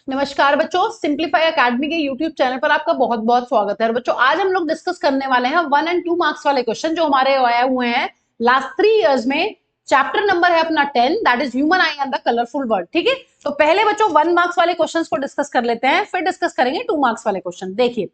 नमस्कार बच्चों, simplify academy के यूट्यूब चैनल पर आपका बहुत बहुत स्वागत है। बच्चों, आज हम लोग डिस्कस करने वाले हैं 1 और 2 मार्क्स वाले क्वेश्चन जो हमारे आए हुए हैं लास्ट 3 इयर्स में। चैप्टर नंबर है अपना 10, that is human I and the colourful world. ठीक है, तो पहले बच्चों 1 मार्क्स वाले क्वेश्चंस को डिस्कस कर लेते हैं, फिर डिस्कस करेंगे 2 मार्क्स वाले क्वेश्चन। देखिए,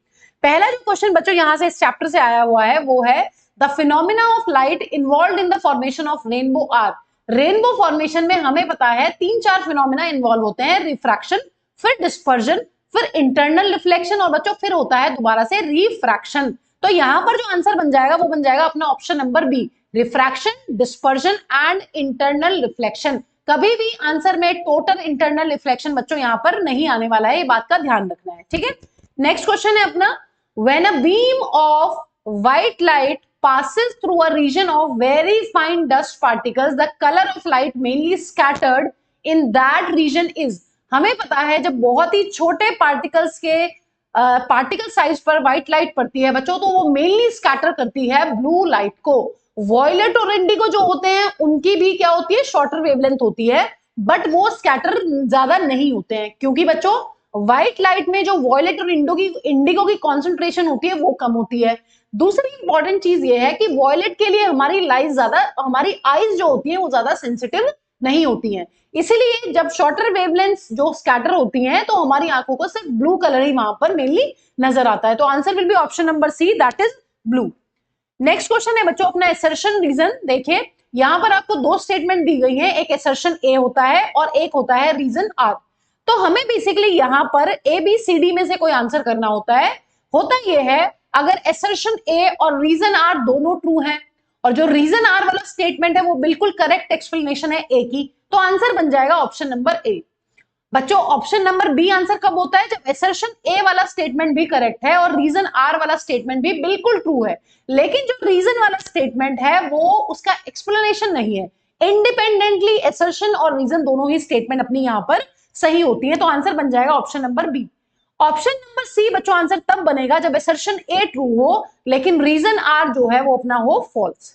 पहला जो क्वेश्चन बच्चों यहाँ से इस चैप्टर से आया हुआ है वो है the phenomena of light involve in the formation of rainbow are. Rainbow formation में हमें पता है 3-4 फिनोमिना इन्वॉल्व होते हैं, रिफ्रैक्शन, फिर डिस्पर्जन, फिर इंटरनल रिफ्लेक्शन और बच्चों फिर होता है दोबारा से रिफ्रैक्शन। तो यहां पर जो आंसर बन जाएगा वो बन जाएगा अपना option number B, refraction, dispersion and internal reflection. कभी भी आंसर में टोटल इंटरनल रिफ्लेक्शन बच्चों यहां पर नहीं आने वाला है, ये बात का ध्यान रखना है। ठीक है, नेक्स्ट क्वेश्चन है अपना, when a beam of white light passes through a region of very fine dust particles, the color of light mainly scattered in that region is। हमें पता है जब बहुत ही छोटे पार्टिकल्स के पार्टिकल साइज पर व्हाइट लाइट पड़ती है बच्चों, तो वो मेनली स्कैटर करती है ब्लू लाइट को। वॉयलेट और इंडिगो जो होते हैं उनकी भी क्या होती है, शॉर्टर वेवलेंथ होती है, बट वो स्कैटर ज्यादा नहीं होते हैं, क्योंकि बच्चों व्हाइट लाइट में जो वॉयलेट और इंडिगो की कॉन्सेंट्रेशन होती है वो कम होती है। दूसरी इंपॉर्टेंट चीज ये है कि वॉयलेट के लिए हमारी आईज जो होती है वो ज्यादा सेंसिटिव नहीं होती हैं, इसीलिए जब शॉर्टर वेवलेंथ्स जो स्कैटर होती हैं तो हमारी आंखों को सिर्फ ब्लू कलर ही वहां पर मेनली नजर आता है। तो answer will be option number C, that is blue. Next question है बच्चों अपना एसर्शन रीजन। देखिए, यहां पर आपको 2 स्टेटमेंट दी गई है, एक एसर्शन ए होता है और एक होता है रीजन आर। तो हमें बेसिकली यहां पर ए बी सी डी में से कोई आंसर करना होता है। होता यह है, अगर एसर्शन ए और रीजन आर दोनों ट्रू हैं और जो रीजन आर वाला स्टेटमेंट है वो बिल्कुल करेक्ट एक्सप्लेनेशन है ए की, तो आंसर बन जाएगा ऑप्शन नंबर ए। बच्चों, ऑप्शन नंबर बी आंसर कब होता है, जब एसर्शन ए वाला स्टेटमेंट भी करेक्ट है और रीजन आर वाला स्टेटमेंट भी बिल्कुल ट्रू है, लेकिन जो रीजन वाला स्टेटमेंट है वो उसका एक्सप्लेनेशन नहीं है। इंडिपेंडेंटली एसर्शन और रीजन दोनों ही स्टेटमेंट अपनी यहां पर सही होती है, तो आंसर बन जाएगा option number B. Option number C बच्चों आंसर तब बनेगा जब एसर्शन ए ट्रू हो लेकिन रीजन आर जो है वो अपना हो फॉल्स।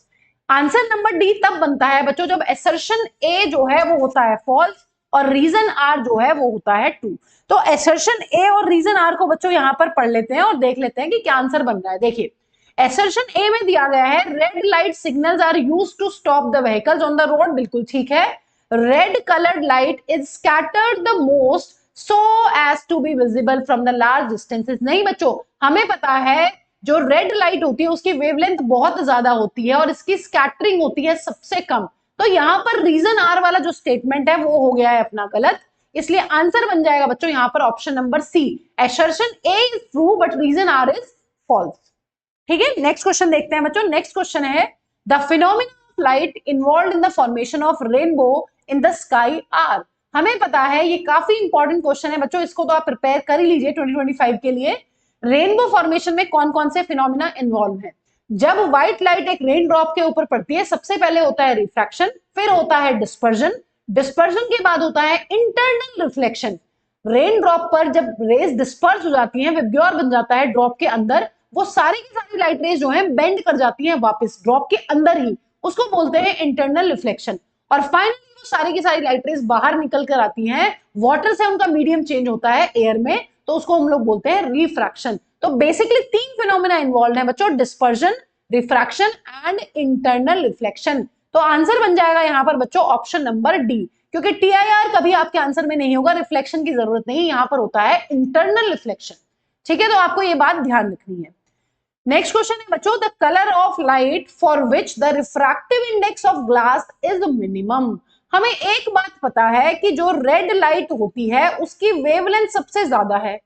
आंसर नंबर डी तब बनता है बच्चों जब एसर्शन ए जो है वो होता है फॉल्स और रीजन आर जो है वो होता है ट्रू। तो एसर्शन ए और रीजन आर को बच्चों यहां पर पढ़ लेते हैं और देख लेते हैं कि क्या आंसर बन रहा है। देखिए, एसर्शन ए में दिया गया है red light signals are used to stop the vehicles on the road, बिल्कुल ठीक है। Red coloured light is scattered the most so as to be visible from the large distances। नहीं बच्चों, हमें पता है जो रेड लाइट होती है उसकी वेवलेंथ बहुत ज्यादा होती है और इसकी स्कैटरिंग होती है सबसे कम। तो यहां पर रीजन आर वाला जो स्टेटमेंट है वो हो गया है अपना गलत, इसलिए आंसर बन जाएगा बच्चों यहां पर option number C, assertion A is true but reason R is false. ठीक है, नेक्स्ट क्वेश्चन देखते हैं बच्चों। नेक्स्ट क्वेश्चन है the phenomena of light involve in the formation of rainbow in the sky are. हमें पता है ये काफी इंपॉर्टेंट क्वेश्चन है बच्चों, इसको तो आप प्रिपेयर कर ही लीजिए 2025 के लिए। रेनबो फॉर्मेशन में कौन कौन से फिनोमिना इन्वॉल्व है। जब व्हाइट लाइट एक रेन ड्रॉप के ऊपर पड़ती है सबसे पहले होता है रिफ्रैक्शन, फिर होता है डिस्पर्जन, डिस्पर्जन के बाद होता है इंटरनल रिफ्लेक्शन। रेन ड्रॉप पर जब रेज डिस्पर्स हो जाती हैं, विब्ग्योर बन जाता है ड्रॉप के अंदर, वो सारी की सारी लाइट रेज जो है बेंड कर जाती हैं वापस ड्रॉप के अंदर ही, उसको बोलते हैं इंटरनल रिफ्लेक्शन। और फाइनली सारी की सारी लाइट रेज बाहर निकल कर आती हैं, वाटर से उनका मीडियम चेंज होता है एयर में, तो उसको हम लोग बोलते हैं रिफ्रैक्शन। तो बेसिकली 3 फिनोमिना इन्वॉल्व है बच्चों, dispersion, refraction and internal reflection. तो आंसर बन जाएगा यहां पर बच्चों ऑप्शन नंबर डी, क्योंकि टीआईआर कभी आपके आंसर में नहीं होगा, रिफ्लेक्शन की जरूरत नहीं, यहां पर होता है इंटरनल रिफ्लेक्शन। ठीक है, तो आपको ये बात ध्यान रखनी है। नेक्स्ट क्वेश्चन है बच्चों, the colour of light for which the refractive index of glass is minimum. हमें एक बात पता है कि जो रेड लाइट होती है उसकी वेवलेंथ सबसे ज्यादा है,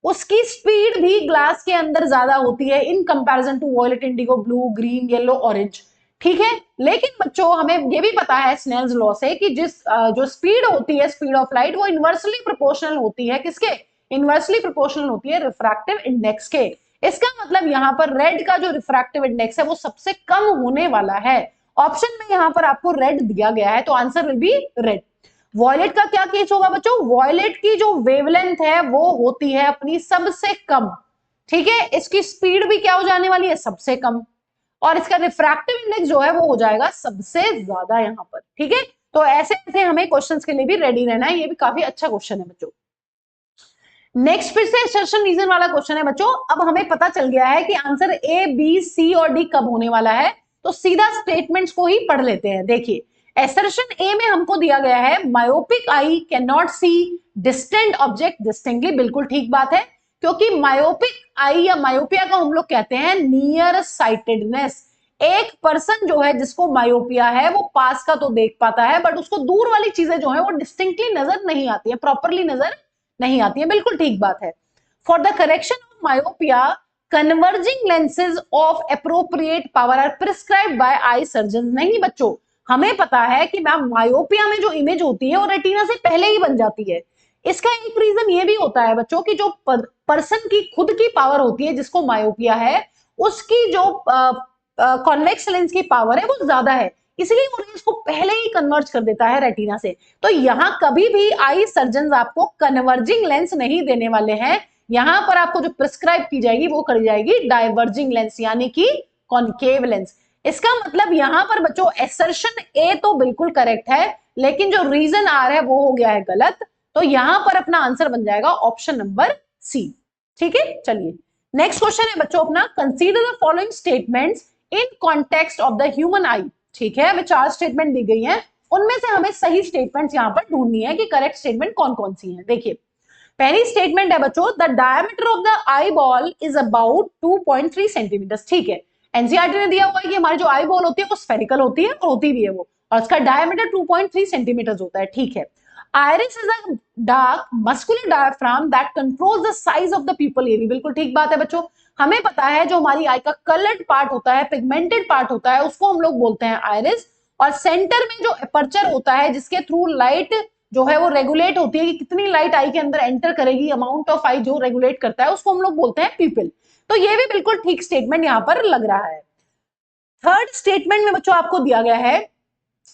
उसकी स्पीड भी ग्लास के अंदर ज्यादा होती है in comparison to violet, indigo, blue, green, yellow, orange. ठीक है, लेकिन बच्चों हमें ये भी पता है स्नेल्स लॉ से कि जो स्पीड होती है, स्पीड ऑफ लाइट, वो इनवर्सली प्रोपोर्शनल होती है किसके, इनवर्सली प्रोपोर्शनल होती है रिफ्रैक्टिव इंडेक्स के। इसका मतलब यहां पर रेड का जो रिफ्रैक्टिव इंडेक्स है वो सबसे कम होने वाला है। ऑप्शन में यहां पर आपको रेड दिया गया है, तो answer will be red. Violet का क्या केस होगा बच्चों, वॉयलेट की जो वेवलेंथ है वो होती है अपनी सबसे कम। ठीक है, इसकी स्पीड भी क्या हो जाने वाली है, सबसे कम, और इसका रिफ्रैक्टिव इंडेक्स जो है वो हो जाएगा सबसे ज्यादा यहां पर। ठीक है, तो ऐसे ऐसे हमें क्वेश्चंस के लिए भी रेडी रहना है, ये भी काफी अच्छा क्वेश्चन है बच्चों। नेक्स्ट फिर से assertion रीजन वाला क्वेश्चन है बच्चों। अब हमें पता चल गया है कि आंसर ए, बी, सी और डी कब होने वाला है, तो सीधा स्टेटमेंट्स को ही पढ़ लेते हैं। देखिए, assertion ए में हमको दिया गया है myopic I can not see distant object distinctly. बिल्कुल ठीक बात है, क्योंकि मायोपिक आई या मायोपिया को हम लोग कहते हैं नियर साइटेडनेस। एक पर्सन जो है जिसको मायोपिया है वो पास का तो देख पाता है, बट उसको दूर वाली चीजें जो है वो डिस्टिंक्टली नजर नहीं आती है, प्रॉपरली नजर नहीं आती है। बिल्कुल ठीक बात है। For the correction of myopia converging lenses of appropriate power are prescribed by eye surgeon. नहीं बच्चों, हमें पता है कि मैम मायोपिया में जो इमेज होती है वो रेटिना से पहले ही बन जाती है। इसका एक रीजन ये भी होता है बच्चों कि जो पर्सन की खुद की पावर होती है जिसको मायोपिया है, उसकी जो कॉन्वेक्स लेंस की पावर है वो ज्यादा है, इसलिए वो रेज को पहले ही कन्वर्ज कर देता है रेटिना से। तो यहां कभी भी आई सर्जन आपको कन्वर्जिंग लेंस नहीं देने वाले हैं। यहां पर आपको जो प्रिस्क्राइब की जाएगी वो करी जाएगी डाइवर्जिंग लेंस, यानी कि कॉन्केव लेंस। इसका मतलब यहां पर बच्चों एसर्शन ए तो बिल्कुल करेक्ट है, लेकिन जो रीजन आ रहा है वो हो गया है गलत। तो यहां पर अपना आंसर बन जाएगा ऑप्शन नंबर सी। ठीक है, चलिए नेक्स्ट क्वेश्चन है बच्चों अपना, consider the following statements in context of the human आई। ठीक है, हमें 4 स्टेटमेंट दी गई हैं, उनमें से हमें सही स्टेटमेंट्स यहां पर ढूंढनी है कि करेक्ट स्टेटमेंट कौन कौन सी हैं। देखिए, पहली स्टेटमेंट है बच्चों, the diameter of the eye ball is about 2.3 centimetre. ठीक है, एनसीईआरटी ने दिया हुआ है कि हमारी जो आई बॉल होती है वो स्फेरिकल होती है और होती भी है वो, और उसका डायमीटर 2.3 सेंटीमीटर होता है। ठीक है, iris is a dark muscular diaphragm that controls the size of the प्यूपिल। ये भी बिल्कुल ठीक बात है बच्चों। हमें पता है जो हमारी आई का कलर्ड पार्ट होता है, पिगमेंटेड पार्ट होता है, उसको हम लोग बोलते हैं आयरिस। और सेंटर में जो अपर्चर होता है जिसके थ्रू लाइट जो है वो रेगुलेट होती है कि कितनी लाइट आई के अंदर एंटर करेगी, अमाउंट ऑफ आई जो रेगुलेट करता है, उसको हम लोग बोलते हैं प्यूपिल। तो ये भी बिल्कुल ठीक स्टेटमेंट यहां पर लग रहा है। थर्ड स्टेटमेंट में बच्चों आपको दिया गया है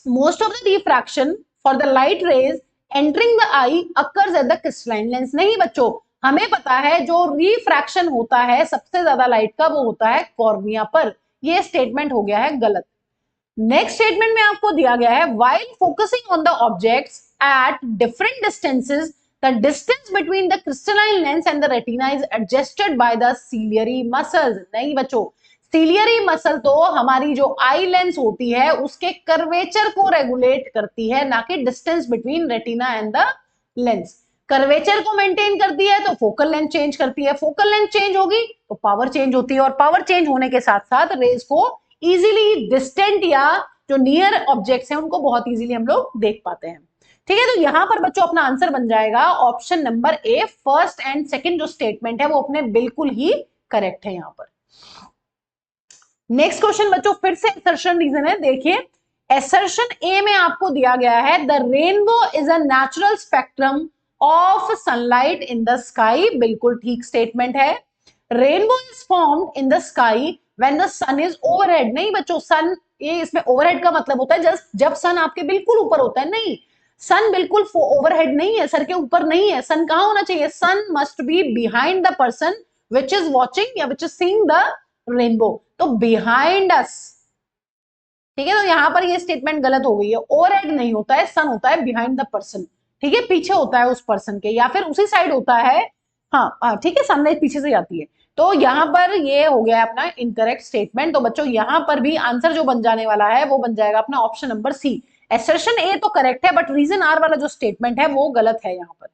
most of the refraction for the light rays entering the I occurs at the crystalline lens. नहीं बच्चों, हमें पता है जो रिफ्रैक्शन होता है सबसे ज्यादा लाइट का वो होता है कॉर्निया पर। ये स्टेटमेंट हो गया है गलत। नेक्स्ट स्टेटमेंट में आपको दिया गया है while focusing on the objects at different distances the distance between the crystalline lens and the retina is adjusted by the ciliary muscles. नहीं बच्चों, सीलियरी मसल तो हमारी जो आई लेंस होती है उसके कर्वेचर को रेगुलेट करती है, ना कि distance between retina and the lens. Curvature को मेंटेन करती है तो फोकल लेंथ चेंज करती है, फोकल लेंथ चेंज होगी तो पावर चेंज होती है, और पावर चेंज होने के साथ साथ रेज को इजीली डिस्टेंट या जो नियर ऑब्जेक्ट्स हैं उनको बहुत इजीली हम लोग देख पाते हैं। ठीक है, तो यहां पर बच्चों अपना आंसर बन जाएगा option number A. First and second जो स्टेटमेंट है वो अपने बिल्कुल ही करेक्ट है यहां पर। नेक्स्ट क्वेश्चन बच्चों फिर से असर्शन रीजन है। देखिए, असर्शन ए में आपको दिया गया है the rainbow is a natural spectrum of sunlight in the sky. बिल्कुल ठीक स्टेटमेंट है। Rainbow is formed in the sky when the sun is overhead. नहीं बच्चों, सन ये इसमें ओवरहेड का मतलब होता है जब सन आपके बिल्कुल ऊपर होता है। नहीं, सन बिल्कुल ओवरहेड नहीं है, सर के ऊपर नहीं है। सन कहां होना चाहिए? Sun must be behind the person which is watching या which is seeing the rainbow, तो बिहाइंड अस। ठीक है, तो यहां पर ये स्टेटमेंट गलत हो गई है। ओवरहेड नहीं होता है, सन होता है बिहाइंड द पर्सन। ठीक है, पीछे होता है उस पर्सन के या फिर उसी साइड होता है। हाँ ठीक है, सनलाइट पीछे से आती है। तो यहां पर ये हो गया अपना इनकरेक्ट स्टेटमेंट। तो बच्चों यहां पर भी आंसर जो बन जाने वाला है वो बन जाएगा अपना ऑप्शन नंबर सी। असर्शन ए तो करेक्ट है, बट रीजन आर वाला जो स्टेटमेंट है वो गलत है यहां पर।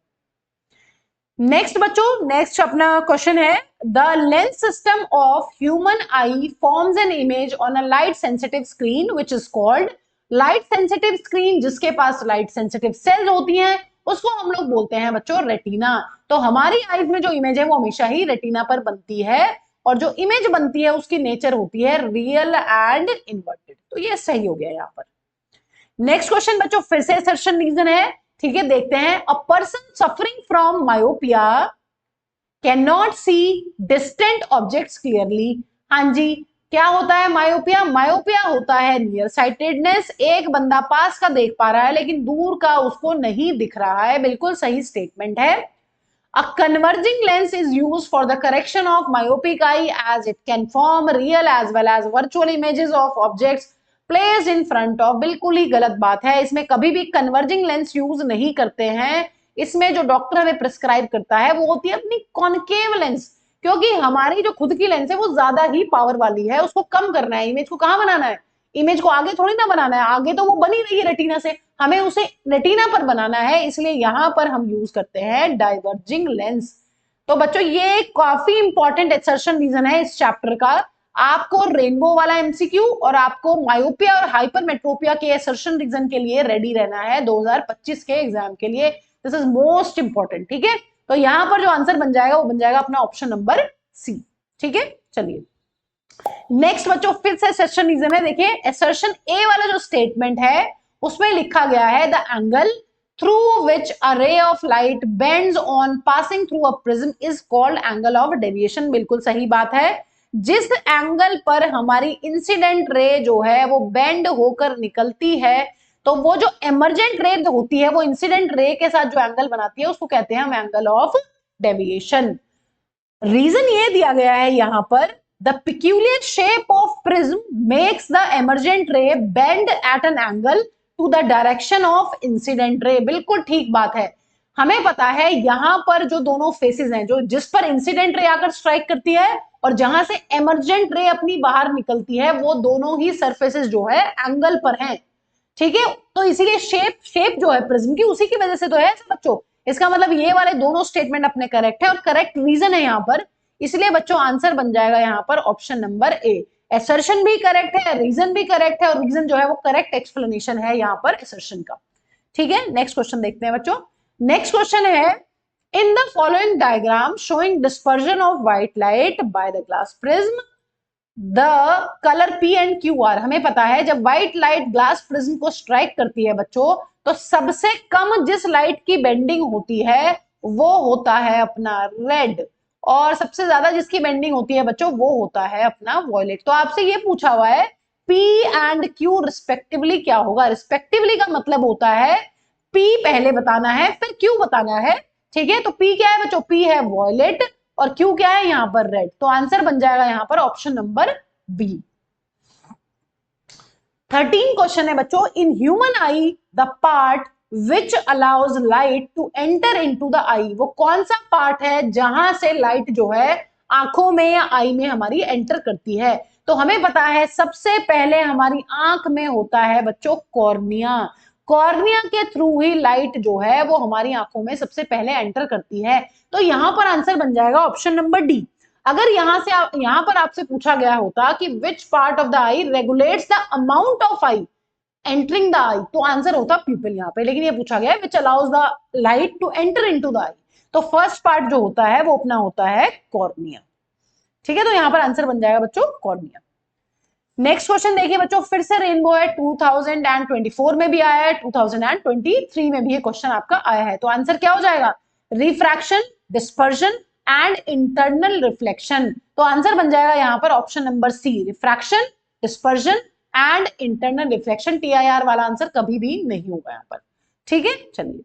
नेक्स्ट बच्चों, नेक्स्ट अपना क्वेश्चन है the lens system of human I forms an image on a light sensitive screen which is called. Light sensitive screen जिसके पास लाइट सेंसिटिव सेल्स होती हैं उसको हम लोग बोलते हैं बच्चों रेटिना। तो हमारी आईज में जो इमेज है वो हमेशा ही रेटिना पर बनती है, और जो इमेज बनती है उसकी नेचर होती है रियल एंड इन्वर्टेड। तो ये सही हो गया यहाँ पर। नेक्स्ट क्वेश्चन बच्चों फिर से असर्शन रीजन है। ठीक है, देखते हैं। अ person suffering from myopia can not C distant objects clearly. हाँ जी, क्या होता है मायोपिया? मायोपिया होता है नियर साइटेडनेस। एक बंदा पास का देख पा रहा है लेकिन दूर का उसको नहीं दिख रहा है। बिल्कुल सही स्टेटमेंट है। A converging lens is used for the correction of myopic eye as it can form real as well as virtual images of objects placed in front of। बिल्कुल ही गलत बात है, इसमें कभी भी converging lens यूज नहीं करते हैं। इसमें जो डॉक्टर हमें प्रिस्क्राइब करता है वो होती है अपनी कॉनकेव लेंस, क्योंकि हमारी जो खुद की लेंस है वो ज्यादा ही पावर वाली है, उसको कम करना है। इमेज को कहाँ बनाना है, इमेज को आगे थोड़ी ना बनाना है, आगे तो वो बनी रही है रेटिना से, हमें उसे रेटिना पर बनाना है, इसलिए यहां पर हम यूज करते हैं डाइवर्जिंग लेंस। तो बच्चों ये काफी इंपॉर्टेंट एक्सर्शन रीजन है इस चैप्टर का। आपको रेनबो वाला एमसीक्यू और आपको मायोपिया और हाइपरमेट्रोपिया के असर्शन रीजन के लिए रेडी रहना है 2025 के एग्जाम के लिए। दिस इज मोस्ट इंपॉर्टेंट, ठीक है। तो यहां पर जो आंसर बन जाएगा वो बन जाएगा अपना ऑप्शन नंबर सी, ठीक है। चलिए नेक्स्ट बच्चों फिर से असर्शन रीजन है। देखिए असर्शन ए वाला जो स्टेटमेंट है उसमें लिखा गया है the angle through which a ray of light bends on passing through a prism is called angle of deviation। बिल्कुल सही बात है, जिस एंगल पर हमारी इंसिडेंट रे जो है वो बेंड होकर निकलती है, तो वो जो एमर्जेंट रे होती है वो इंसिडेंट रे के साथ जो एंगल बनाती है उसको कहते हैं हम एंगल ऑफ डेविएशन। रीजन ये दिया गया है यहां पर the peculiar shape of prism makes the emergent ray bend at an angle to the direction of incident ray. बिल्कुल ठीक बात है, हमें पता है यहां पर जो दोनों फेसेस हैं, जो जिस पर इंसिडेंट रे आकर स्ट्राइक करती है और जहां से एमर्जेंट रे अपनी बाहर निकलती है, वो दोनों ही सरफेसेस जो है एंगल पर हैं, ठीक है। तो इसीलिए शेप जो है प्रिज्म की उसी की वजह से तो है बच्चों। इसका मतलब ये वाले दोनों स्टेटमेंट अपने करेक्ट है और करेक्ट रीजन है यहाँ पर, इसलिए बच्चों आंसर बन जाएगा यहाँ पर ऑप्शन नंबर ए। एसर्शन भी करेक्ट है, रीजन भी करेक्ट है, और रीजन जो है वो करेक्ट एक्सप्लेनेशन है यहाँ पर एसर्शन का, ठीक है। नेक्स्ट क्वेश्चन देखते हैं बच्चों। नेक्स्ट क्वेश्चन है in the following diagram showing dispersion of white light by the glass prism the colour P and Q R. हमें पता है जब व्हाइट लाइट ग्लास प्रिज्म को स्ट्राइक करती है बच्चों, तो सबसे कम जिस लाइट की बेंडिंग होती है वो होता है अपना रेड, और सबसे ज्यादा जिसकी बेंडिंग होती है बच्चों वो होता है अपना वॉयलेट। तो आपसे ये पूछा हुआ है P एंड Q रिस्पेक्टिवली क्या होगा। रिस्पेक्टिवली का मतलब होता है P पहले बताना है फिर Q बताना है, ठीक है। तो P क्या है बच्चों, P है वॉयलेट और Q क्या है यहाँ पर रेड। तो आंसर बन जाएगा यहाँ पर ऑप्शन नंबर बी। 13 क्वेश्चन है बच्चों in human eye the part which allows light to enter into the eye. वो कौन सा पार्ट है जहां से लाइट जो है आंखों में या आई में हमारी एंटर करती है। तो हमें पता है सबसे पहले हमारी आंख में होता है बच्चों कॉर्निया। कॉर्निया के थ्रू ही लाइट जो है वो हमारी आंखों में सबसे पहले एंटर करती है। तो यहां पर आंसर बन जाएगा ऑप्शन नंबर डी। अगर यहां पर आपसे पूछा गया होता कि which part of the eye regulates the amount of eye entering the eye, तो आंसर होता प्यूपिल यहाँ पे, लेकिन ये पूछा गया है which allows the light to enter into the eye, तो फर्स्ट पार्ट जो होता है वो अपना होता है कॉर्निया, ठीक है। तो यहाँ पर आंसर बन जाएगा बच्चों कॉर्निया। नेक्स्ट क्वेश्चन देखिए बच्चों, फिर से रेनबो है, 2024 में भी आया है, 2023 में भी ये क्वेश्चन आपका आया है। तो आंसर क्या हो जाएगा, refraction, dispersion and internal reflection. तो आंसर बन जाएगा यहाँ पर option number C, refraction, dispersion and internal reflection. TIR वाला आंसर कभी भी नहीं होगा यहाँ पर, ठीक है। चलिए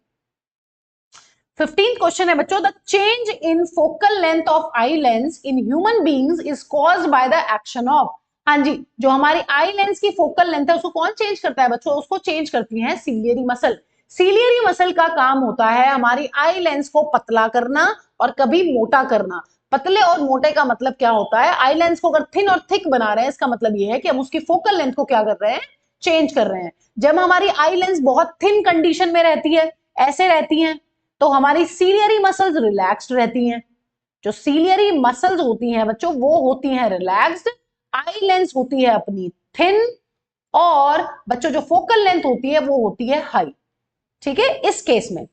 15th क्वेश्चन है बच्चों, the change in focal length of eye lens in human beings is caused by the action of. हाँ जी, जो हमारी आई लेंस की फोकल लेंथ है उसको कौन चेंज करता है बच्चों, उसको चेंज करती है सीलियरी मसल। सीलियरी मसल का काम होता है हमारी आई लेंस को पतला करना और कभी मोटा करना। पतले और मोटे का मतलब क्या होता है, आई लेंस को अगर थिन और थिक बना रहे हैं इसका मतलब ये है कि हम उसकी फोकल लेंथ को क्या कर रहे हैं, चेंज कर रहे हैं। जब हमारी आई लेंस बहुत थिन कंडीशन में रहती है, ऐसे रहती हैं, तो हमारी सीलियरी मसल्स रिलैक्स्ड रहती हैं। जो सीलियरी मसल्स होती हैं बच्चों वो होती हैं रिलैक्स्ड, आई लेंस होती है अपनी थिन, और बच्चों जो फोकल लेंथ होती है वो होती है हाई, ठीक है इस केस में।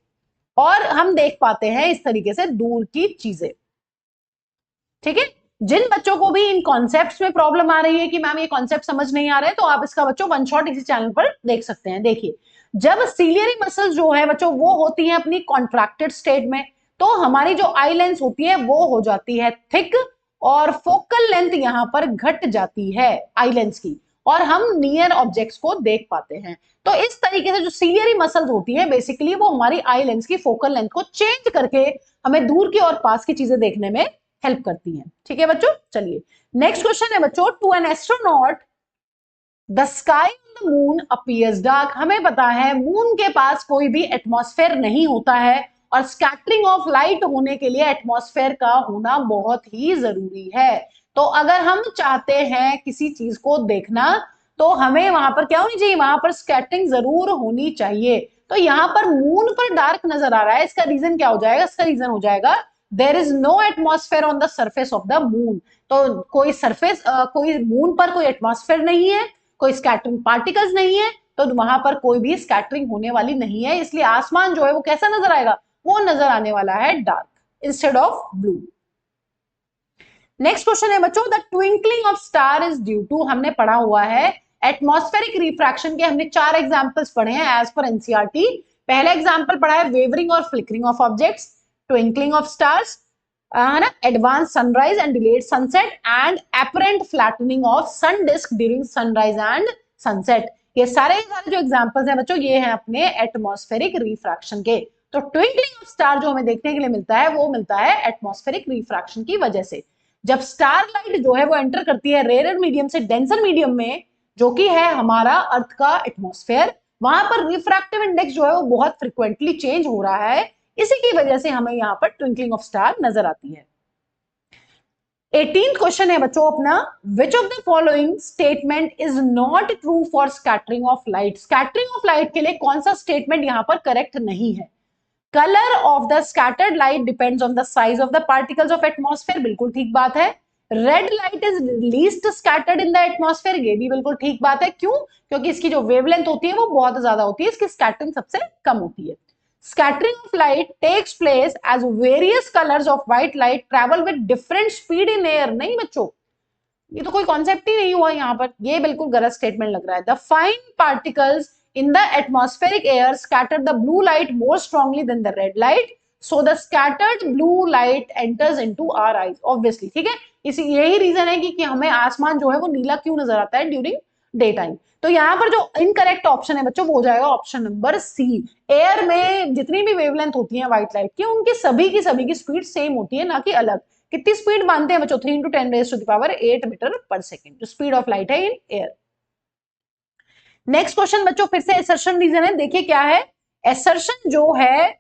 और हम देख पाते हैं इस तरीके से दूर की चीजें, ठीक है। जिन बच्चों को भी इन कॉन्सेप्ट्स में प्रॉब्लम आ रही है कि मैम ये कॉन्सेप्ट समझ नहीं आ रहे हैं, तो आप इसका बच्चों वन शॉट इसी चैनल पर देख सकते हैं। देखिए जब सीलियरी मसल्स जो है बच्चों वो होती हैं अपनी कॉन्ट्रैक्टेड स्टेट में, तो हमारी जो आई लेंस होती है वो हो जाती है थिक, और फोकल लेंथ यहां पर घट जाती है आई लेंस की, और हम नियर ऑब्जेक्ट्स को देख पाते हैं। तो इस तरीके से जो सीलियरी मसल्स होती है बेसिकली वो हमारी आई लेंस की फोकल लेंथ को चेंज करके हमें दूर की और पास की चीजें देखने में हेल्प करती हैं, ठीक है बच्चों। चलिए नेक्स्ट क्वेश्चन है बच्चों, to an astronaut the sky on the moon appears dark. हमें पता है मून के पास कोई भी एटमॉस्फेयर नहीं होता है और स्कैटरिंग ऑफ लाइट होने के लिए एटमॉस्फेयर का होना बहुत ही जरूरी है। तो अगर हम चाहते हैं किसी चीज को देखना तो हमें वहां पर क्या होनी चाहिए, वहां पर स्कैटरिंग जरूर होनी चाहिए। तो यहां पर मून पर डार्क नजर आ रहा है, इसका रीजन क्या हो जाएगा, इसका रीजन हो जाएगा there is no atmosphere on the surface of the moon. तो कोई सरफेस कोई मून पर कोई एटमॉस्फेयर नहीं है, कोई स्कैटरिंग पार्टिकल्स नहीं है, तो वहां पर कोई भी स्कैटरिंग होने वाली नहीं है, इसलिए आसमान जो है वो कैसा नजर आएगा, वो नजर आने वाला है dark instead of blue. Next question है बच्चों, the twinkling of star is due to, हमने पढ़ा हुआ है एटमॉस्फेरिक रिफ्रैक्शन के, हमने 4 एग्जांपल्स पढ़े हैं एज पर एनसीईआरटी। पहला एग्जांपल पढ़ा है वेवरिंग और flickering of objects, twinkling of stars, है ना, advance sunrise and delayed sunset and apparent flattening of sun disc during sunrise and sunset. ये सारे जो एग्जांपल्स हैं बच्चों ये हैं अपने एटमॉस्फेरिक रिफ्रैक्शन के। तो ट्विंकलिंग ऑफ स्टार जो हमें देखने के लिए मिलता है वो मिलता है एटमॉस्फेरिक रिफ्रैक्शन की वजह से। जब स्टार लाइट जो है वो एंटर करती है रेयर मीडियम से डेंसर मीडियम में, जो कि है हमारा अर्थ का एटमॉस्फेयर, वहां पर रिफ्रैक्टिव इंडेक्स जो है वो बहुत फ्रिक्वेंटली चेंज हो रहा है, इसी की वजह से हमें यहां पर ट्विंकलिंग ऑफ स्टार नजर आती है। 18th क्वेश्चन है बच्चों अपना, which of the following statement is not true for scattering of light. Scattering of light के लिए कौन सा स्टेटमेंट यहां पर करेक्ट नहीं है। Colour of the scattered light depends on the size of the particles of atmosphere, बिल्कुल ठीक बात है। Red light is least scattered in the atmosphere, ये भी बिल्कुल ठीक बात है। क्यों, क्योंकि इसकी जो वेवलेंथ होती है वो बहुत ज्यादा होती है, इसकी स्कैटरिंग सबसे कम होती है। Scattering of light takes place as various colors of white light travel with different speed in air। नहीं बच्चों, ये तो कोई कॉन्सेप्ट ही नहीं हुआ यहाँ पर, ये बिल्कुल गलत स्टेटमेंट लग रहा है। The fine particles in the atmospheric air scatter the blue light more strongly than the red light, so the scattered blue light enters into our eyes। Obviously, ठीक है, इसी यही रीजन है कि हमें आसमान जो है वो नीला क्यों नजर आता है ड्यूरिंग डे टाइम। तो यहाँ पर जो इनकरेक्ट ऑप्शन है बच्चों वो हो जाएगा ऑप्शन नंबर सी। एयर में जितनी भी वेवलेंथ होती है व्हाइट लाइट की, उनकी सभी की स्पीड सेम होती है, ना कि अलग। कितनी स्पीड मानते हैं बच्चों, 3 into 10 raised to the power 8 metre पर सेकेंड, जो स्पीड ऑफ लाइट है इन एयर। नेक्स्ट क्वेश्चन बच्चों फिर से असर्शन रीजन है, देखिए क्या है। असर्शन जो है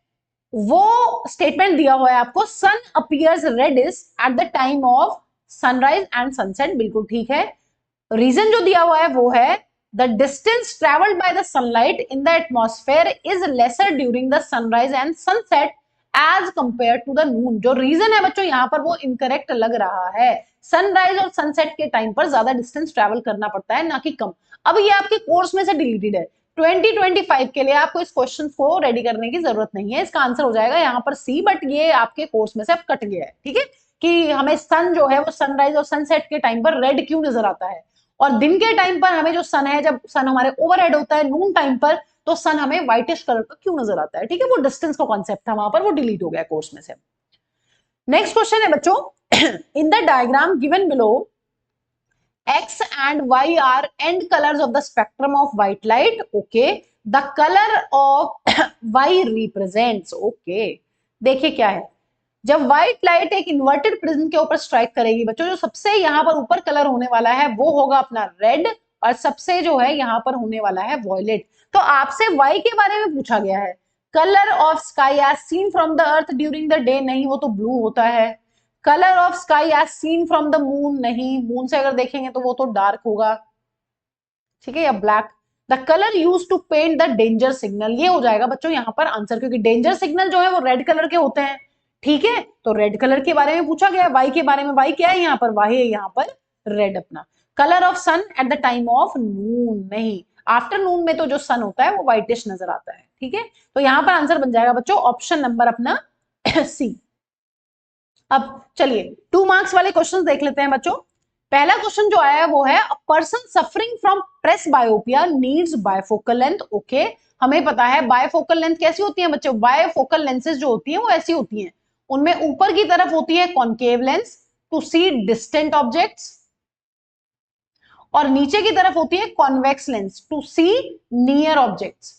वो स्टेटमेंट दिया हुआ है आपको, sun appears reddish at the time of sunrise and sunset, बिल्कुल ठीक है। रीजन जो दिया हुआ है वो है the distance travelled by the sunlight in the atmosphere is lesser during the sunrise and sunset as compare to the moon. जो रीजन है बच्चों यहाँ पर वो इनकरेक्ट लग रहा है, सनराइज और सनसेट के टाइम पर ज्यादा डिस्टेंस ट्रेवल करना पड़ता है, ना कि कम। अब ये आपके कोर्स में से डिलीटेड है, 2025 के लिए आपको इस क्वेश्चन को रेडी करने की जरूरत नहीं है, इसका आंसर हो जाएगा यहाँ पर सी, बट ये आपके कोर्स में से अब कट गया है, ठीक है, कि हमें सन जो है वो सनराइज और सनसेट के टाइम पर रेड क्यों नजर आता है, और दिन के टाइम पर हमें जो सन है, जब सन हमारे ओवरहेड होता है नून टाइम पर, तो सन हमें व्हाइटिश कलर का क्यों नजर आता है, ठीक है, वो डिस्टेंस का कॉन्सेप्ट था वहां पर, वो डिलीट हो गया कोर्स में से। नेक्स्ट क्वेश्चन है बच्चों, in the diagram given below X and Y are end colors of the spectrum of white light. Okay, the color of Y represents, okay, देखिए क्या है, जब व्हाइट लाइट एक इन्वर्टेड प्रिज्म के ऊपर स्ट्राइक करेगी बच्चों, जो सबसे यहाँ पर ऊपर कलर होने वाला है वो होगा अपना रेड, और सबसे जो है यहाँ पर होने वाला है वॉयलेट। तो आपसे वाई के बारे में पूछा गया है, colour of sky as seen from the earth during the day, नहीं वो तो ब्लू होता है। Colour of sky as seen from the moon, नहीं, मून से अगर देखेंगे तो वो तो डार्क होगा, ठीक है, या black. The colour use to paint the danger signal, ये हो जाएगा बच्चों यहाँ पर आंसर, क्योंकि डेंजर सिग्नल जो है वो रेड कलर के होते हैं, ठीक है, तो रेड कलर के बारे में पूछा गया। वाई के बारे में, वाई क्या है यहाँ पर, वाई है यहाँ पर रेड अपना। Colour of sun at the time of noon, नहीं, आफ्टरनून में तो जो सन होता है वो व्हाइटिश नजर आता है, ठीक है, तो यहाँ पर आंसर बन जाएगा बच्चों ऑप्शन नंबर अपना सी। अब चलिए 2 मार्क्स वाले क्वेश्चंस देख लेते हैं बच्चों। पहला क्वेश्चन जो आया है वो है, a person suffering from presbyopia needs bifocal length. Okay, हमें पता है बायफोकल लेंथ कैसी होती है बच्चों, बायफोकल लेंसेज जो होती हैं वो ऐसी होती हैं, उनमें ऊपर की तरफ होती है concave lens to see distant objects, और नीचे की तरफ होती है convex lens to see near objects,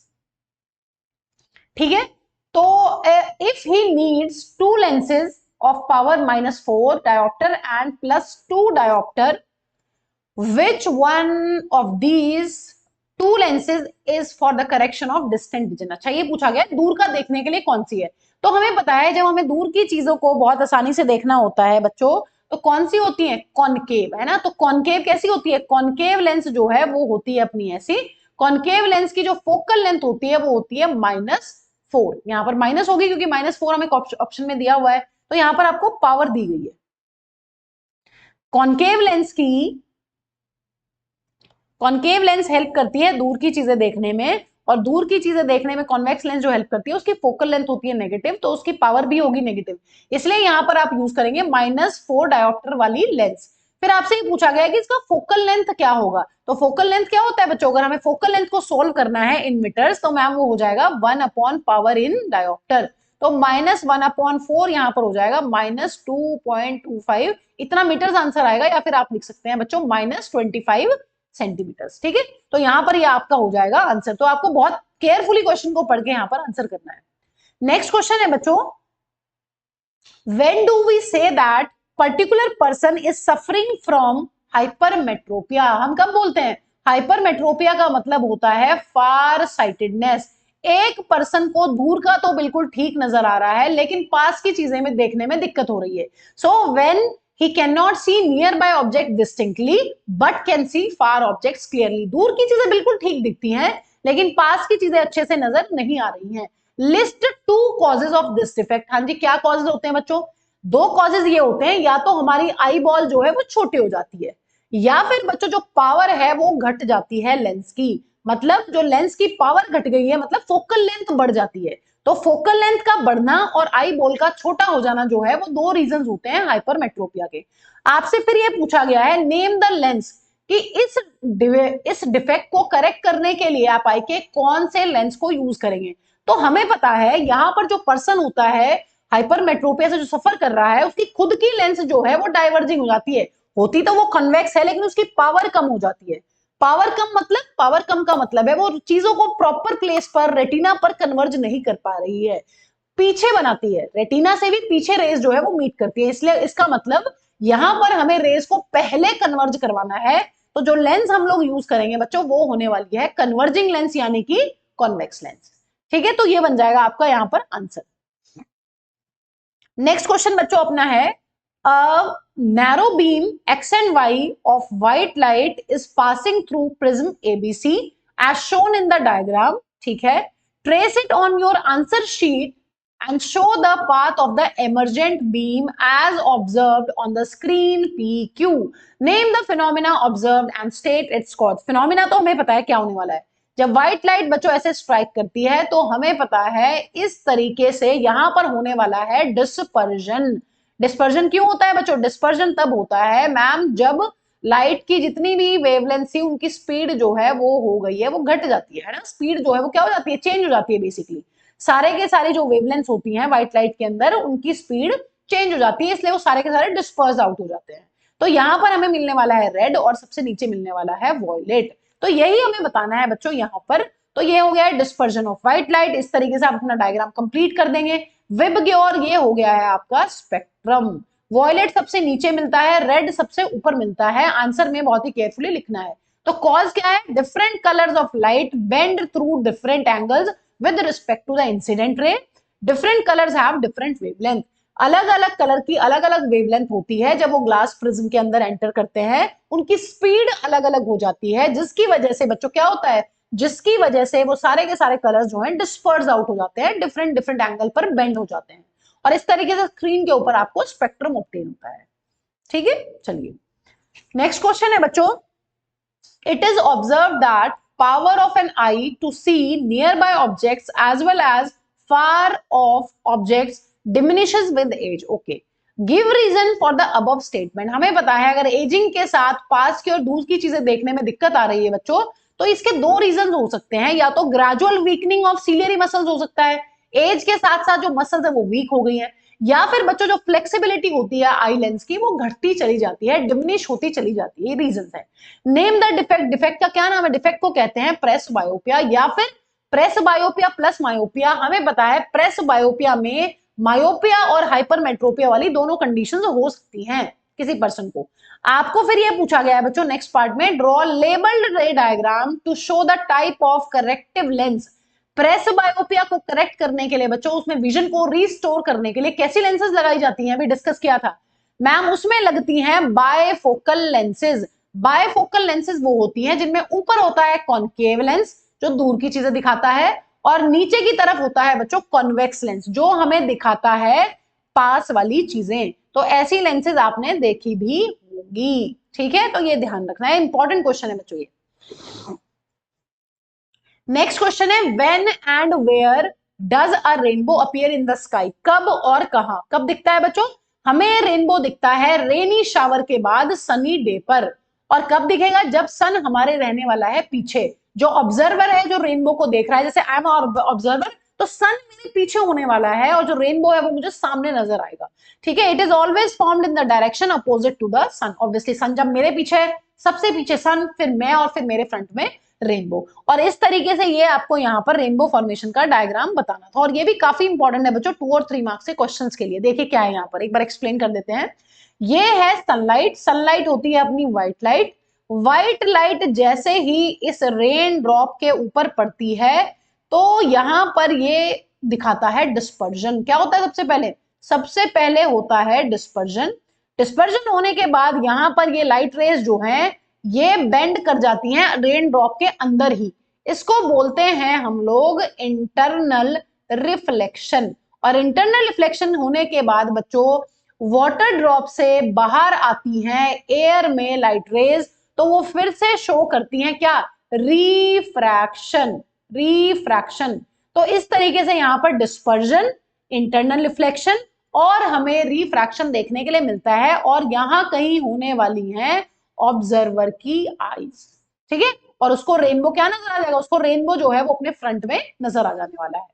ठीक है। तो if he needs 2 lenses of power -4 diopter and +2 diopter, which one of these to lenses is for the correction of distant vision. अच्छा ये पूछा गया दूर का देखने के लिए कौन सी है, तो हमें पता है जब हमें दूर की चीजों को बहुत आसानी से देखना होता है बच्चों, तो कौन सी होती है, कॉनकेव, है ना। तो कॉनकेव कैसी होती है, कॉनकेव लेंस जो है वो होती है अपनी ऐसी, कॉनकेव लेंस की जो फोकल लेंथ होती है वो होती है -4। यहाँ पर माइनस होगी क्योंकि -4 हमें ऑप्शन में दिया हुआ है, तो यहाँ पर आपको पावर दी गई है। कॉनकेव लेंस हेल्प करती है दूर की चीजें देखने में, और दूर की चीजें देखने में कॉन्वेक्स लेंस जो हेल्प करती है उसकी फोकल लेंथ होती है नेगेटिव, तो उसकी पावर भी होगी नेगेटिव, इसलिए यहां पर आप यूज करेंगे -4 डायोप्टर वाली लेंस। फिर आपसे ये पूछा गया कि इसका फोकल लेंथ क्या होगा, तो फोकल लेंथ क्या होता है बच्चों, अगर हमें फोकल लेंथ को सोल्व करना है इन मीटर्स तो मैम वो हो जाएगा 1 अपॉन पावर इन डायोप्टर, तो -1/4 यहाँ पर हो जाएगा -2.25, इतना मीटर्स आंसर आएगा, या फिर आप लिख सकते हैं बच्चों -25 सेंटीमीटर्स। ठीक है, तो यहां पर ये आपका हो जाएगा आंसर, तो आपको बहुत केयरफुली क्वेश्चन को पढ़ के यहां पर आंसर करना है। नेक्स्ट क्वेश्चन है बच्चों, when do we say that particular person is suffering from hypermetropia. हम कब बोलते हैं, हाइपरमेट्रोपिया का मतलब होता है फार साइटेडनेस, एक पर्सन को दूर का तो बिल्कुल ठीक नजर आ रहा है लेकिन पास की चीजें में देखने में दिक्कत हो रही है। So when he cannot see nearby object distinctly but can see far objects clearly, दूर की चीजें बिल्कुल ठीक दिखती हैं लेकिन पास की चीजें अच्छे से नजर नहीं आ रही हैं। List 2 causes of this defect। हाँ जी, क्या causes होते हैं बच्चों, 2 causes ये होते हैं, या तो हमारी आई बॉल जो है वो छोटी हो जाती है, या फिर बच्चों जो पावर है वो घट जाती है लेंस की, मतलब जो लेंस की पावर घट गई है मतलब फोकल लेंथ बढ़ जाती है। तो फोकल लेंथ का बढ़ना और आई बॉल का छोटा हो जाना जो है वो 2 रीजंस होते हैं हाइपरमेट्रोपिया के। आपसे फिर ये पूछा गया है नेम द लेंस, कि इस डिफेक्ट को करेक्ट करने के लिए आप आई के कौन से लेंस को यूज करेंगे। तो हमें पता है यहां पर जो पर्सन होता है हाइपरमेट्रोपिया से जो सफर कर रहा है उसकी खुद की लेंस जो है वो डाइवर्जिंग हो जाती है, होती तो वो कन्वेक्स है लेकिन उसकी पावर कम हो जाती है। पावर कम मतलब, पावर कम का मतलब है वो चीजों को प्रॉपर प्लेस पर रेटिना पर कन्वर्ज नहीं कर पा रही है, पीछे बनाती है, रेटिना से भी पीछे रेज जो है वो मीट करती है, इसलिए इसका मतलब यहां पर हमें रेज को पहले कन्वर्ज करवाना है, तो जो लेंस हम लोग यूज करेंगे बच्चों वो होने वाली है कन्वर्जिंग लेंस यानी कि कॉन्वेक्स लेंस। ठीक है, तो ये बन जाएगा आपका यहां पर आंसर। नेक्स्ट क्वेश्चन बच्चों अपना है, narrow beam x and y of white light is passing through prism ABC as shown in the diagram। ठीक है, trace it on your answer sheet and show the path of the emergent beam as observed on the screen PQ। Name the phenomena observed and state its cause। phenomena तो हमें पता है क्या होने वाला है, जब व्हाइट लाइट बच्चों ऐसे स्ट्राइक करती है तो हमें पता है इस तरीके से यहां पर होने वाला है डिस्पर्जन। डिस्पर्जन क्यों होता है बच्चों, डिस्पर्जन तब होता है मैम जब लाइट की जितनी भी वेवलेंथ थी उनकी स्पीड जो है वो हो गई है, वो घट जाती है ना, स्पीड जो है वो क्या हो जाती है, चेंज हो जाती है। बेसिकली सारे के सारे जो वेवलेंथ होती हैं व्हाइट लाइट के अंदर उनकी स्पीड चेंज हो जाती है, इसलिए वो सारे के सारे डिस्पर्स आउट हो जाते हैं। तो यहां पर हमें मिलने वाला है रेड और सबसे नीचे मिलने वाला है वॉयलेट, तो यही हमें बताना है बच्चों यहां पर। तो ये हो गया है डिस्पर्जन ऑफ व्हाइट लाइट, इस तरीके से आप अपना डायग्राम कंप्लीट कर देंगे। विबग्योर ये हो गया है आपका स्पेक्ट्रम, वॉयलेट सबसे नीचे मिलता है, रेड सबसे ऊपर मिलता है, आंसर में बहुत ही केयरफुली लिखना है। तो कॉज क्या है, different colours of light bend through different angles with respect to the incident ray, different colours have different wavelength, अलग अलग कलर की अलग अलग वेवलेंथ होती है, जब वो ग्लास प्रिज्म के अंदर एंटर करते हैं उनकी स्पीड अलग अलग हो जाती है, जिसकी वजह से बच्चों क्या होता है, जिसकी वजह से वो सारे के सारे कलर्स जो हैं डिस्पर्स आउट हो जाते हैं, डिफरेंट डिफरेंट एंगल पर बेंड हो जाते हैं, और इस तरीके से स्क्रीन के ऊपर आपको स्पेक्ट्रम ऑब्टेन होता है। ठीक है, चलिए नेक्स्ट क्वेश्चन है बच्चों, it is observe that power of an eye to see near by objects as well as far off objects diminishes with age. Okay, give reason for the above statement. हमें पता है अगर ageing के साथ पास की और दूर की चीजें देखने में दिक्कत आ रही है बच्चों, तो इसके 2 रीजन हो सकते हैं, या तो gradual weakening of ciliary muscles हो सकता है, एज के साथ साथ जो मसल्स है वो वीक हो गई हैं, या फिर बच्चों जो फ्लेक्सिबिलिटी होती है आई लेंस की वो घटती चली जाती है, डिमिनिश होती चली जाती है, ये रीजन है। नेम द डिफेक्ट, डिफेक्ट का क्या नाम है, डिफेक्ट को कहते हैं प्रेस बायोपिया या फिर प्रेस बायोपिया प्लस मायोपिया। हमें पता है प्रेस बायोपिया में मायोपिया और हाइपरमेट्रोपिया वाली दोनों कंडीशंस हो सकती हैं। किसी पर्सन को। आपको फिर ये पूछा गया है बच्चों नेक्स्ट पार्ट में, draw labelled ray diagram to show the type of corrective lens. Presbyopia को करेक्ट करने के लिए बच्चों, उसमें विजन को रिस्टोर करने के लिए कैसी लेंसेज लगाई जाती हैं, अभी डिस्कस किया था मैम, उसमें लगती हैं बायफोकल लेंसेज। बायफोकल लेंसेज वो होती हैं जिनमें ऊपर होता है कॉनकेव लेंस जो दूर की चीजें दिखाता है, और नीचे की तरफ होता है बच्चों कॉन्वेक्स लेंस जो हमें दिखाता है पास वाली चीजें। तो ऐसी लेंसेज आपने देखी भी होगी, ठीक है, तो ये ध्यान रखना है, इंपॉर्टेंट क्वेश्चन है बच्चों ये। नेक्स्ट क्वेश्चन है, when and where does a rainbow appear in the sky. कब और कहां, कब दिखता है बच्चों, हमें रेनबो दिखता है रेनी शावर के बाद सनी डे पर। और कब दिखेगा, जब सन हमारे रहने वाला है पीछे। जो ऑब्जर्वर है जो रेनबो को देख रहा है, जैसे आई एम ऑब्जर्वर, तो सन मेरे पीछे होने वाला है और जो रेनबो है वो मुझे सामने नजर आएगा, ठीक है। It is always formed in the direction opposite to the sun. Obviously sun जब मेरे पीछे है, सबसे पीछे सन, फिर मैं, और फिर मेरे फ्रंट में रेनबो। और इस तरीके से ये आपको यहाँ पर रेनबो फॉर्मेशन का डायग्राम बताना था, और ये भी काफी इंपॉर्टेंट है बच्चों 2 और 3 मार्क्स के क्वेश्चंस के लिए। देखिए क्या है यहाँ पर, एक बार एक्सप्लेन कर देते हैं। ये है सनलाइट, सनलाइट होती है अपनी व्हाइट लाइट। व्हाइट लाइट जैसे ही इस रेन ड्रॉप के ऊपर पड़ती है तो यहां पर ये दिखाता है डिस्पर्जन। क्या होता है सबसे पहले होता है डिस्पर्जन। डिस्पर्जन होने के बाद यहां पर ये लाइट रेज जो हैं ये बेंड कर जाती हैं रेन ड्रॉप के अंदर ही। इसको बोलते हैं हम लोग इंटरनल रिफ्लेक्शन। और इंटरनल रिफ्लेक्शन होने के बाद बच्चों वाटर ड्रॉप से बाहर आती हैं एयर में लाइट रेज, तो वो फिर से शो करती हैं क्या, रिफ्रैक्शन। रिफ्रैक्शन, तो इस तरीके से यहां पर डिस्पर्जन, इंटरनल रिफ्लेक्शन और हमें रिफ्रैक्शन देखने के लिए मिलता है, और यहां कहीं होने वाली है ऑब्जर्वर की आईज, ठीक है। और उसको रेनबो क्या नजर आ जाएगा, उसको रेनबो जो है वो अपने फ्रंट में नजर आ जाने वाला है।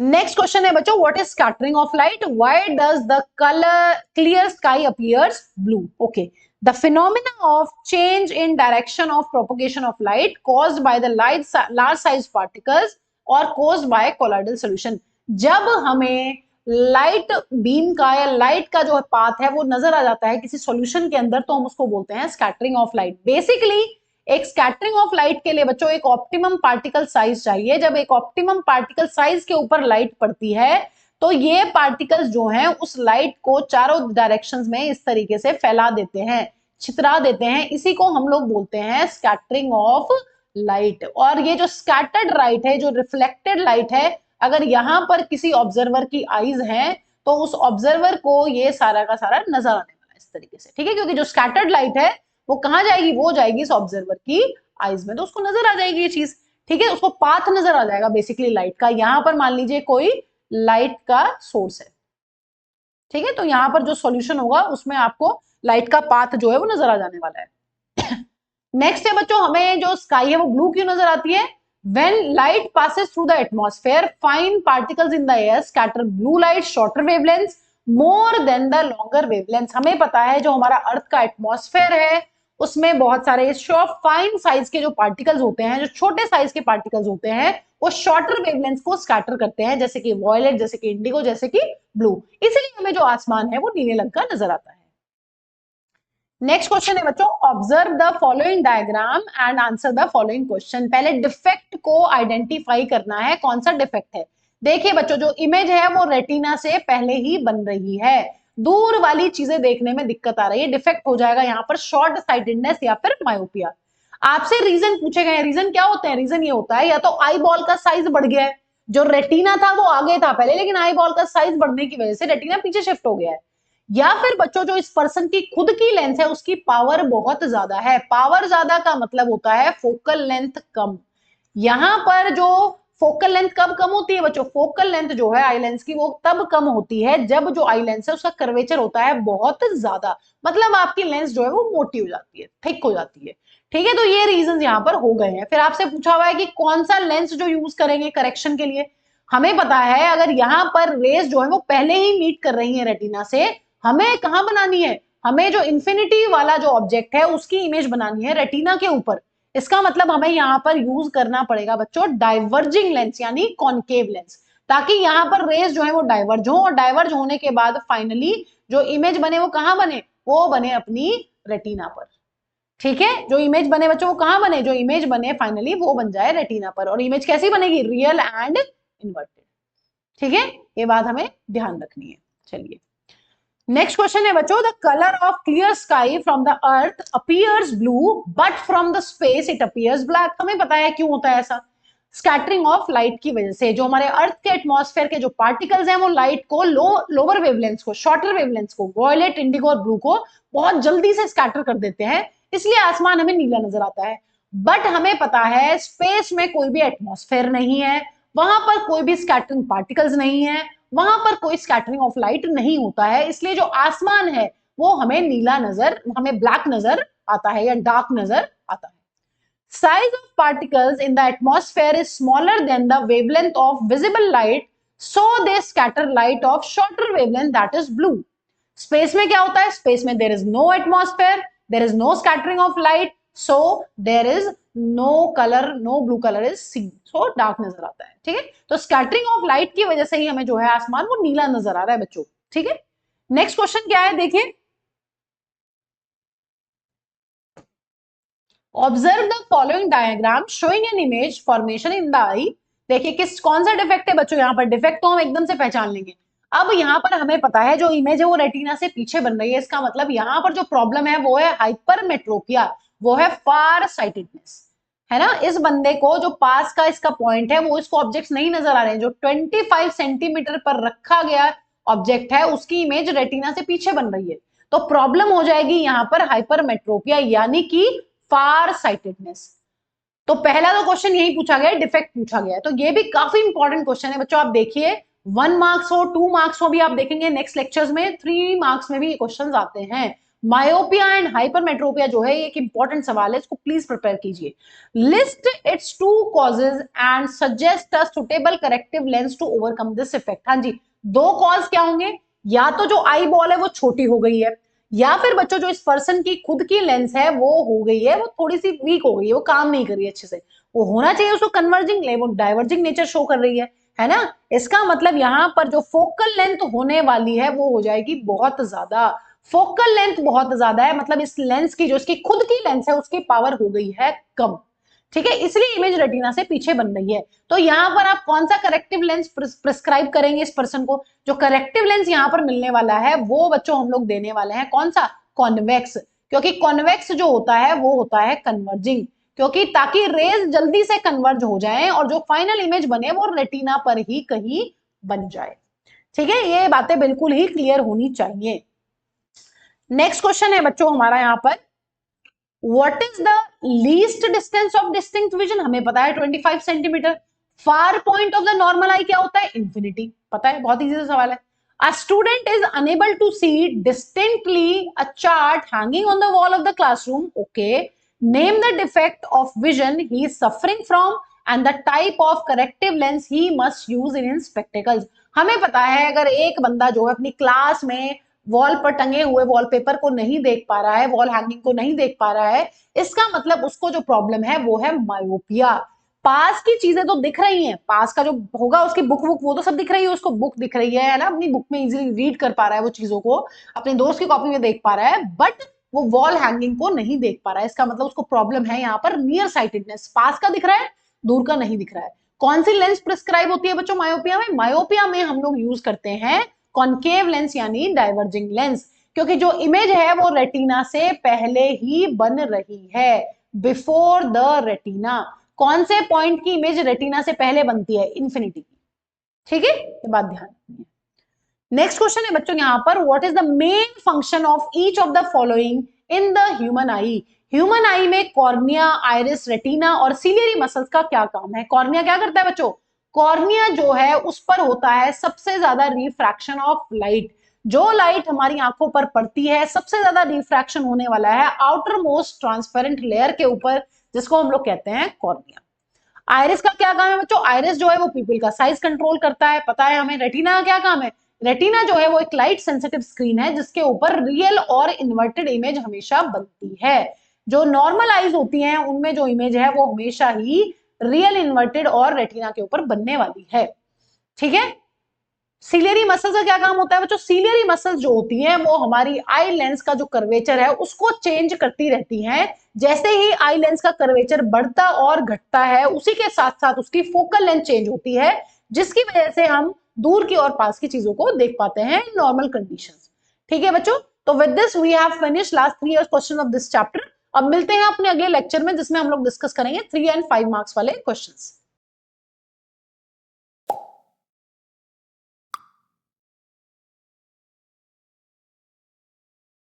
नेक्स्ट क्वेश्चन है बच्चों, what is scattering of light, why does the colour clear sky appears blue. Okay, the phenomena of change in direction of propagation of light caused by the large size particles और caused by colloidal solution। जब हमें light beam का या light का जो path है वो नजर आ जाता है किसी सॉल्यूशन के अंदर, तो हम उसको बोलते हैं स्कैटरिंग ऑफ लाइट। बेसिकली एक स्कैटरिंग ऑफ लाइट के लिए बच्चों एक ऑप्टिमम पार्टिकल साइज चाहिए। जब एक ऑप्टिमम पार्टिकल साइज के ऊपर लाइट पड़ती है तो ये पार्टिकल्स जो हैं उस लाइट को चारों डायरेक्शंस में इस तरीके से फैला देते हैं, छितरा देते हैं। इसी को हम लोग बोलते हैं स्कैटरिंग ऑफ लाइट। और ये जो स्कैटर्ड लाइट है, जो रिफ्लेक्टेड लाइट है, अगर यहां पर किसी ऑब्जर्वर की आईज हैं तो उस ऑब्जर्वर को ये सारा का सारा नजर आने वाला है इस तरीके से, ठीक है। क्योंकि जो स्कैटर्ड लाइट है वो कहां जाएगी, वो जाएगी इस ऑब्जर्वर की आईज में, तो उसको नजर आ जाएगी ये चीज, ठीक है। उसको पाथ नजर आ जाएगा बेसिकली लाइट का। यहां पर मान लीजिए कोई लाइट का सोर्स है, ठीक है, तो यहां पर जो सॉल्यूशन होगा उसमें आपको लाइट का पाथ जो है वो नजर आ जाने वाला है। नेक्स्ट है बच्चों, हमें जो स्काई है वो ब्लू क्यों नजर आती है, when light passes through the atmosphere fine particles in the air scatter blue light shorter wavelengths more than the longer wavelengths। हमें पता है जो हमारा अर्थ का एटमॉस्फेयर है उसमें बहुत सारे फाइन साइज के जो पार्टिकल्स होते हैं, जो छोटे साइज के पार्टिकल्स होते हैं, वो शॉर्टर वेवलेंथ को स्कैटर करते हैं, जैसे कि वॉयलेट, जैसे कि इंडिगो, जैसे कि ब्लू। इसलिए हमें जो आसमान है वो नीले रंग का नजर आता है। नेक्स्ट क्वेश्चन है बच्चों, observe the following diagram and answer the following question. पहले डिफेक्ट को आइडेंटिफाई करना है, कौन सा डिफेक्ट है। देखिए बच्चों, जो इमेज है वो रेटिना से पहले ही बन रही है, दूर वाली चीजें देखने में दिक्कत आ रही है, डिफेक्ट हो जाएगा यहाँ पर शॉर्ट साइटेडनेस या फिर मायोपिया। आपसे रीजन पूछे गए, रीजन क्या होते हैं, रीजन ये होता है या तो आई बॉल का साइज बढ़ गया है, जो रेटिना था वो आगे था पहले, लेकिन आई बॉल का साइज बढ़ने की वजह से रेटिना पीछे शिफ्ट हो गया है, या फिर बच्चों जो इस पर्सन की खुद की लेंस है उसकी पावर बहुत ज्यादा है। पावर ज्यादा का मतलब होता है फोकल लेंथ कम। यहां पर जो फोकल लेंथ कब कम होती है बच्चों, फोकल लेंथ जो है आई लेंस की वो तब कम होती है जब जो आई लेंस है उसका कर्वेचर होता है बहुत ज्यादा, मतलब आपकी लेंस जो है वो मोटी हो जाती है, थिक हो जाती है, ठीक है। तो ये रीजन यहाँ पर हो गए हैं। फिर आपसे पूछा हुआ है कि कौन सा लेंस जो यूज करेंगे करेक्शन के लिए। हमें पता है अगर यहाँ पर रेज जो है वो पहले ही मीट कर रही है रेटिना से, हमें कहां बनानी है, हमें जो इंफिनिटी वाला जो ऑब्जेक्ट है उसकी इमेज बनानी है रेटिना के ऊपर। इसका मतलब हमें यहां पर यूज करना पड़ेगा बच्चों डाइवर्जिंग लेंस यानी कॉनकेव लेंस, ताकि यहां पर रेज जो है वो डाइवर्ज हो, और डाइवर्ज होने के बाद फाइनली जो इमेज बने वो कहां बने, वो बने अपनी रेटिना पर। ठीक है, जो इमेज बने बच्चों वो कहां बने, जो इमेज बने फाइनली वो बन जाए रेटिना पर। और इमेज कैसी बनेगी, रियल एंड इन्वर्टेड। ठीक है, ये बात हमें ध्यान रखनी है। चलिए नेक्स्ट क्वेश्चन है बच्चों, the colour of clear sky from the earth appears blue but from the space it appears black. हमें पता है क्यों होता है ऐसा, स्कैटरिंग ऑफ लाइट की वजह से। जो हमारे अर्थ के एटमॉस्फेयर के जो पार्टिकल्स हैं वो लाइट को लोअर वेवलेंथ्स को, शॉर्टर वेवलेंथ्स को, वॉयलेट, इंडिगो और ब्लू को बहुत जल्दी से स्कैटर कर देते हैं, इसलिए आसमान हमें नीला नजर आता है। बट हमें पता है स्पेस में कोई भी एटमॉस्फेयर नहीं है, वहां पर कोई भी स्कैटरिंग पार्टिकल्स नहीं है, वहां पर कोई स्कैटरिंग ऑफ लाइट नहीं होता है, इसलिए जो आसमान है वो हमें नीला नजर, हमें ब्लैक नजर आता है या डार्क नजर आता है। Size of particles in the atmosphere is smaller than the wavelength of visible light, so they scatter light of shorter wavelength, that is blue. Space में क्या होता है, स्पेस में there is no atmosphere, there is no scattering of light, so there is no color, no blue color is seen, so dark नजर आता है। ठीक है, तो स्कैटरिंग ऑफ लाइट की वजह से ही हमें जो है आसमान वो नीला नजर आ रहा है बच्चों। ठीक है, नेक्स्ट क्वेश्चन क्या है देखिए, observe the following diagram showing an image formation in the eye. देखिए किस कौन सा डिफेक्ट है बच्चों, यहाँ पर डिफेक्ट तो हम एकदम से पहचान लेंगे। अब यहाँ पर हमें पता है जो इमेज है वो रेटिना से पीछे बन रही है, इसका मतलब यहाँ पर जो प्रॉब्लम है वो है हाइपरमेट्रोपिया, वो है फार साइटेडनेस, है ना। इस बंदे को जो पास का इसका पॉइंट है वो इसको ऑब्जेक्ट्स नहीं नजर आ रहे हैं, जो 25 सेंटीमीटर पर रखा गया ऑब्जेक्ट है उसकी इमेज रेटिना से पीछे बन रही है, तो प्रॉब्लम हो जाएगी यहाँ पर हाइपरमेट्रोपिया यानी कि फार साइटेडनेस। तो पहला तो क्वेश्चन यही पूछा गया है, डिफेक्ट पूछा गया है, तो ये भी काफी इंपॉर्टेंट क्वेश्चन है बच्चों। आप देखिए 1 मार्क्स हो, 2 मार्क्स हो भी आप देखेंगे नेक्स्ट लेक्चर्स में, 3 मार्क्स में भी ये क्वेश्चन आते हैं। मायोपिया एंड हाइपरमेट्रोपिया जो है एक इंपॉर्टेंट सवाल है, इसको प्लीज प्रिपेयर कीजिए। List its 2 causes and suggest a suitable corrective lens to overcome this effect. हाँ जी, 2 कॉज क्या होंगे, या तो जो आई बॉल है वो छोटी हो गई है, या फिर बच्चों जो इस पर्सन की खुद की लेंस है वो हो गई है, वो थोड़ी सी वीक हो गई है, वो काम नहीं कर रही है अच्छे से, वो होना चाहिए उसको कन्वर्जिंग, वो डाइवर्जिंग नेचर शो कर रही है ना। इसका मतलब यहाँ पर जो फोकल लेंथ होने वाली है वो हो जाएगी बहुत ज्यादा, फोकल लेंथ बहुत ज्यादा है, मतलब इस लेंस की जो इसकी खुद की लेंस है उसकी पावर हो गई है कम। ठीक है, इसलिए इमेज रेटिना से पीछे बन रही है। तो यहाँ पर आप कौन सा करेक्टिव लेंस प्रिस्क्राइब करेंगे इस पर्सन को, जो करेक्टिव लेंस यहाँ पर मिलने वाला है वो बच्चों हम लोग देने वाले हैं कौन सा, कॉन्वेक्स, क्योंकि कॉन्वेक्स जो होता है वो होता है कन्वर्जिंग, क्योंकि ताकि रेज जल्दी से कन्वर्ज हो जाए और जो फाइनल इमेज बने वो रेटिना पर ही कहीं बन जाए। ठीक है, ये बातें बिल्कुल ही क्लियर होनी चाहिए। नेक्स्ट क्वेश्चन है बच्चों हमारा यहाँ पर, what is the least distance of distinct vision. हमें पता है 25 centimetre. Far point of the normal eye क्या होता है, इंफिनिटी, पता है, बहुत इजी सवाल है। A student is unable to see distinctly a chart hanging on the wall of the classroom. Okay. Name the defect of vision he is suffering from and the type of corrective lens he must use in his spectacles. हमें पता है अगर एक बंदा जो है अपनी class में वॉल पर टंगे हुए वॉलपेपर को नहीं देख पा रहा है, वॉल हैंगिंग को नहीं देख पा रहा है, इसका मतलब उसको जो प्रॉब्लम है वो है मायोपिया। पास की चीजें तो दिख रही हैं, पास का जो होगा उसकी बुक वो तो सब दिख रही है, उसको बुक दिख रही है ना, अपनी बुक में इजीली रीड कर पा रहा है वो चीजों को, अपने दोस्त की कॉपी में देख पा रहा है, बट वो वॉल हैंगिंग को नहीं देख पा रहा है, इसका मतलब उसको प्रॉब्लम है यहाँ पर नियर साइटेडनेस, पास का दिख रहा है दूर का नहीं दिख रहा है। कौन सी लेंस प्रिस्क्राइब होती है बच्चों मायोपिया में, मायोपिया में हम लोग यूज करते हैं कॉन्केव लेंस यानी डाइवर्जिंग लेंस, क्योंकि जो इमेज है वो रेटिना से पहले ही बन रही है, बिफोर द रेटिना। कौन से पॉइंट की इमेज रेटिना से पहले बनती है, इंफिनिटी की। ठीक है, ये बात ध्यान रखनी है। नेक्स्ट क्वेश्चन है बच्चों यहाँ पर, what is the main function of each of the following in the human I. Human आई में कॉर्निया, आइरिस, रेटिना और सिलियरी मसल्स का क्या काम है। कॉर्निया क्या करता है बच्चों, कॉर्निया जो है उस पर होता है सबसे ज्यादा रिफ्रैक्शन ऑफ लाइट, जो लाइट हमारी आंखों पर पड़ती है सबसे ज्यादा रिफ्रैक्शन होने वाला है आउटर मोस्ट ट्रांसपेरेंट लेयर के ऊपर, जिसको हम लोग कहते हैं कॉर्निया। आइरिस का क्या काम है बच्चों, आइरिस जो है वो पीपल का साइज कंट्रोल करता है, पता है हमें। रेटिना का क्या काम है, रेटिना जो है वो एक लाइट सेंसिटिव स्क्रीन है जिसके ऊपर रियल और इन्वर्टेड इमेज हमेशा बनती है। जो नॉर्मल आईज होती हैं उनमें जो इमेज है वो हमेशा ही रियल, इन्वर्टेड और रेटिना के ऊपर बनने वाली है। ठीक है, सिलियरी मसल्स का क्या काम होता है बच्चों? सिलियरी मसल्स जो होती हैं वो हमारी आई लेंस का जो कर्वेचर है उसको चेंज करती रहती हैं। जैसे ही आई लेंस का कर्वेचर बढ़ता और घटता है उसी के साथ साथ उसकी फोकल लेंथ चेंज होती है, जिसकी वजह से हम दूर की और पास की चीजों को देख पाते हैं इन नॉर्मल कंडीशंस। ठीक है बच्चों, तो with this we have finish last 3 years question of this chapter. अब मिलते हैं अपने अगले लेक्चर में जिसमें हम लोग डिस्कस करेंगे 3 and 5 मार्क्स वाले क्वेश्चंस।